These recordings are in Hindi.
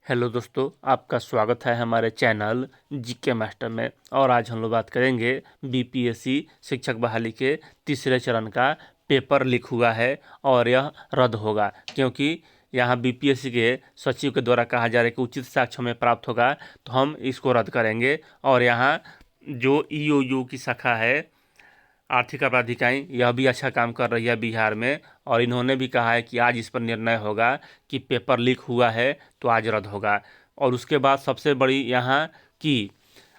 हेलो दोस्तों, आपका स्वागत है हमारे चैनल जीके मास्टर में। और आज हम लोग बात करेंगे बीपीएससी शिक्षक बहाली के तीसरे चरण का पेपर लीक हुआ है और यह रद्द होगा, क्योंकि यहाँ बीपीएससी के सचिव के द्वारा कहा जा रहा है कि उचित साक्ष्य हमें प्राप्त होगा तो हम इसको रद्द करेंगे। और यहाँ जो ईओयू की शाखा है, आर्थिक अपराध इकाई, यह भी अच्छा काम कर रही है बिहार में, और इन्होंने भी कहा है कि आज इस पर निर्णय होगा कि पेपर लीक हुआ है तो आज रद्द होगा। और उसके बाद सबसे बड़ी यहाँ की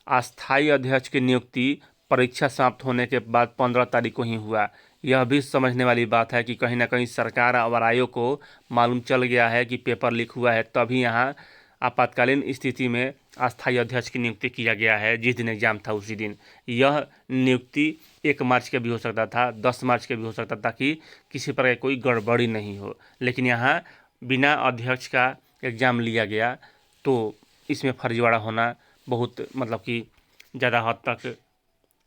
अस्थायी अध्यक्ष की नियुक्ति परीक्षा समाप्त होने के बाद 15 तारीख को ही हुआ। यह भी समझने वाली बात है कि कहीं ना कहीं सरकार और आयोग को मालूम चल गया है कि पेपर लीक हुआ है, तभी यहाँ आपातकालीन स्थिति में अस्थायी अध्यक्ष की नियुक्ति किया गया है। जिस दिन एग्जाम था उसी दिन यह नियुक्ति 1 मार्च के भी हो सकता था, 10 मार्च के भी हो सकता था, कि किसी प्रकार कोई गड़बड़ी नहीं हो। लेकिन यहाँ बिना अध्यक्ष का एग्ज़ाम लिया गया, तो इसमें फर्जीवाड़ा होना बहुत कि ज़्यादा हद तक।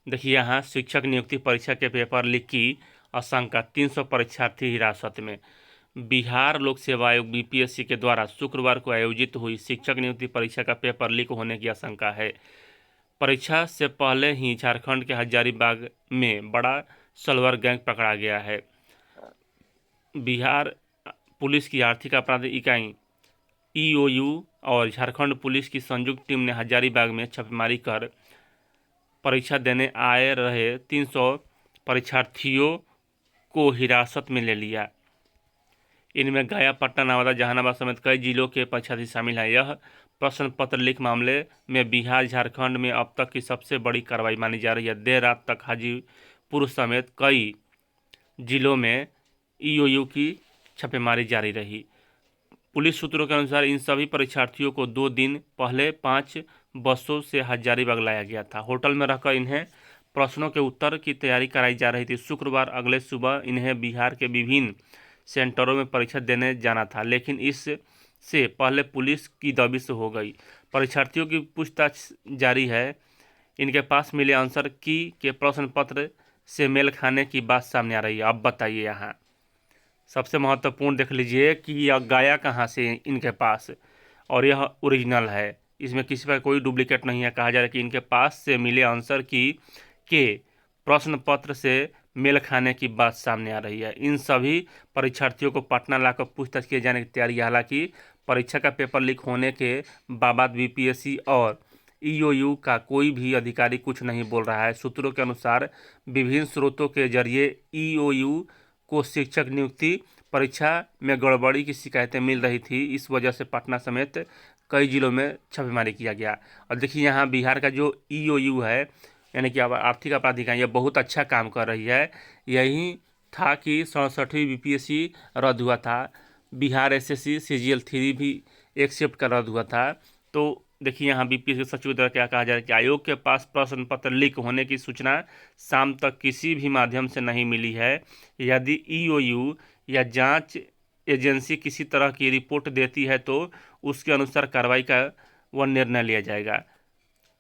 देखिए, यहाँ शिक्षक नियुक्ति परीक्षा के पेपर लीक की आशंका, 300 परीक्षार्थी हिरासत में। बिहार लोक सेवा आयोग बीपीएससी के द्वारा शुक्रवार को आयोजित हुई शिक्षक नियुक्ति परीक्षा का पेपर लीक होने की आशंका है। परीक्षा से पहले ही झारखंड के हजारीबाग में बड़ा सलवर गैंग पकड़ा गया है। बिहार पुलिस की आर्थिक अपराध इकाई ईओयू और झारखंड पुलिस की संयुक्त टीम ने हजारीबाग में छापेमारी कर परीक्षा देने आए रहे 300 परीक्षार्थियों को हिरासत में ले लिया। इनमें गया, पटना, नवादा, जहानाबाद समेत कई जिलों के परीक्षार्थी शामिल हैं। यह प्रश्न पत्र लीक मामले में बिहार झारखंड में अब तक की सबसे बड़ी कार्रवाई मानी जा रही है। देर रात तक हाजीपुर समेत कई जिलों में ईओयू की छापेमारी जारी रही। पुलिस सूत्रों के अनुसार इन सभी परीक्षार्थियों को 2 दिन पहले 5 बसों से हजारीबाग लाया गया था। होटल में रहकर इन्हें प्रश्नों के उत्तर की तैयारी कराई जा रही थी। शुक्रवार अगले सुबह इन्हें बिहार के विभिन्न सेंटरों में परीक्षा देने जाना था, लेकिन इससे पहले पुलिस की दबिश हो गई। परीक्षार्थियों की पूछताछ जारी है। इनके पास मिले आंसर की के प्रश्न पत्र से मेल खाने की बात सामने आ रही है। अब बताइए, यहाँ सबसे महत्वपूर्ण देख लीजिए कि यह गया कहाँ से इनके पास, और यह ओरिजिनल है, इसमें किसी पर कोई डुप्लीकेट नहीं है। कहा जा रहा है कि इनके पास से मिले आंसर की के प्रश्न पत्र से मेल खाने की बात सामने आ रही है। इन सभी परीक्षार्थियों को पटना लाकर पूछताछ किए जाने की तैयारी है। हालांकि परीक्षा का पेपर लीक होने के बाद बीपीएससी और ईओयू का कोई भी अधिकारी कुछ नहीं बोल रहा है। सूत्रों के अनुसार विभिन्न स्रोतों के जरिए ईओयू को शिक्षक नियुक्ति परीक्षा में गड़बड़ी की शिकायतें मिल रही थी। इस वजह से पटना समेत कई जिलों में छापेमारी किया गया। और देखिए, यहाँ बिहार का जो ईओयू है, यानी कि आर्थिक अपराध इकाई, यह बहुत अच्छा काम कर रही है। यही था कि 67वीं बीपीएससी रद्द हुआ था। बिहार एसएससी सीजीएल 3 भी एक शिफ्ट का रद्द हुआ था। तो देखिए, यहाँ बीपीएससी सचिव द्वारा क्या कहा जा रहा है कि आयोग के पास प्रश्न पत्र लीक होने की सूचना शाम तक किसी भी माध्यम से नहीं मिली है। यदि ईओयू या जांच एजेंसी किसी तरह की रिपोर्ट देती है तो उसके अनुसार कार्रवाई का वह निर्णय लिया जाएगा।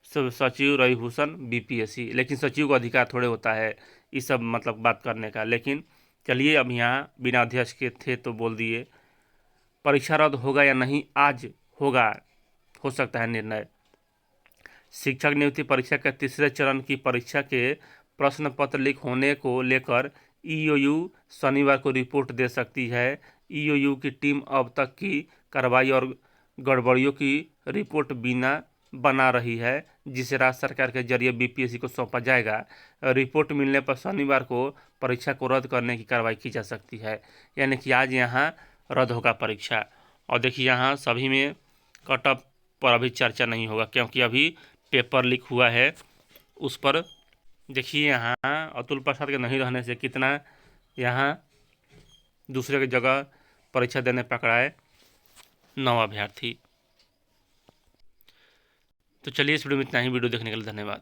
सचिव रविभूषण बीपीएससी, लेकिन सचिव को अधिकार थोड़े होता है ये सब बात करने का। लेकिन चलिए, अब यहाँ बिना अध्यक्ष के थे तो बोल दिए। परीक्षा रद्द होगा या नहीं, आज होगा, हो सकता है निर्णय। शिक्षक नियुक्ति परीक्षा के तीसरे चरण की परीक्षा के प्रश्न पत्र लीक होने को लेकर ईओयू शनिवार को रिपोर्ट दे सकती है। ईओयू की टीम अब तक की कार्रवाई और गड़बड़ियों की रिपोर्ट बना रही है, जिसे राज्य सरकार के जरिए बीपीएससी को सौंपा जाएगा। रिपोर्ट मिलने पर शनिवार को परीक्षा को रद्द करने की कार्रवाई की जा सकती है, यानी कि आज यहाँ रद्द होगा परीक्षा। और देखिए, यहाँ सभी में कट ऑफ पर अभी चर्चा नहीं होगा, क्योंकि अभी पेपर लीक हुआ है उस पर। देखिए, यहाँ अतुल प्रसाद के नहीं रहने से कितना यहाँ दूसरे की जगह परीक्षा देने पकड़ाए 9 अभ्यर्थी। तो चलिए, इस वीडियो में इतना ही। वीडियो देखने के लिए धन्यवाद।